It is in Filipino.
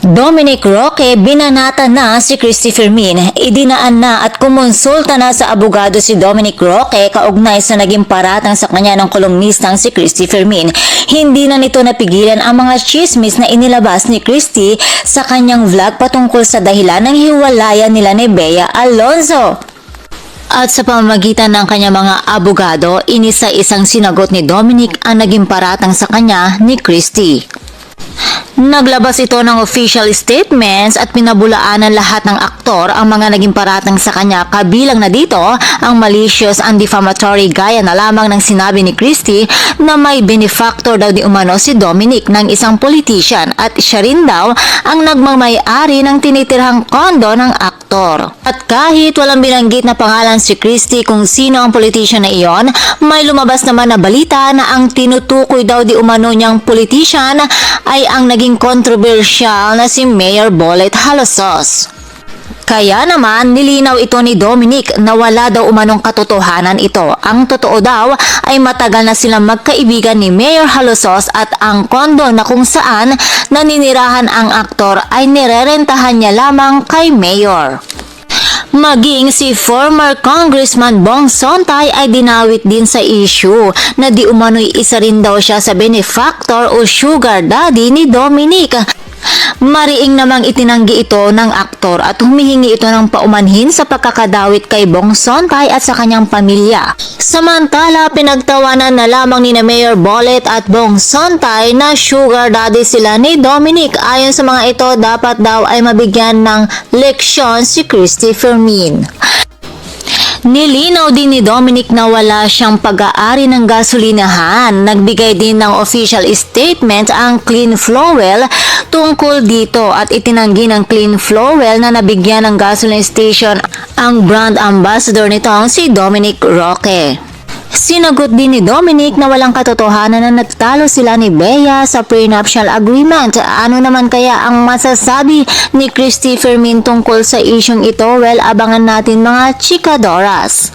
Dominic Roque binanata na si Christy Fermin. Idinaan na at kumonsulta na sa abogado si Dominic Roque kaugnay sa naging paratang sa kanya ng kolumnistang si Christy Fermin. Hindi na nito napigilan ang mga chismis na inilabas ni Christy sa kanyang vlog patungkol sa dahilan ng hiwalayan nila ni Bea Alonzo. At sa pamamagitan ng kanyang mga abogado, inisa-isang sinagot ni Dominic ang naging paratang sa kanya ni Christy. Naglabas ito ng official statements at pinabulaanan lahat ng aktor ang mga naging paratang sa kanya, kabilang na dito ang malicious and defamatory gaya na lamang ng sinabi ni Christy na may benefactor daw di umano si Dominic ng isang politician at siya rin daw ang nagmamay-ari ng tinitirhang kondo ng aktor. At kahit walang binanggit na pangalan si Christy kung sino ang politician na iyon, may lumabas naman na balita na ang tinutukoy daw di umano niyang politician ay ang naging controversial na si Mayor Bolet Halosos. Kaya naman nilinaw ito ni Dominic na wala daw umanong katotohanan ito. Ang totoo daw ay matagal na silang magkaibigan ni Mayor Halosos at ang kondo na kung saan naninirahan ang aktor ay nirerentahan niya lamang kay Mayor. Maging si former Congressman Bong Sontay ay dinawit din sa issue na di umano'y isa rin daw siya sa benefactor o sugar daddy ni Dominic. Mariing namang itinanggi ito ng aktor at humihingi ito ng paumanhin sa pagkakadawit kay Bong Sontay at sa kanyang pamilya. Samantala, pinagtawanan na lamang ni Mayor Bolet at Bong Sontay na sugar daddy sila ni Dominic. Ayon sa mga ito, dapat daw ay mabigyan ng leksyon si Christy Fermin. Nilinaw din ni Dominic na wala siyang pag-aari ng gasolinahan. Nagbigay din ng official statement ang Clean Flowell tungkol dito at itinanggi ng Clean Flowell na nabigyan ng gasoline station ang brand ambassador nitong si Dominic Roque. Sinagot din ni Dominic na walang katotohanan na nagtalo sila ni Bea sa prenuptial agreement. Ano naman kaya ang masasabi ni Christy Fermin tungkol sa isyong ito? Well, abangan natin mga chikadoras.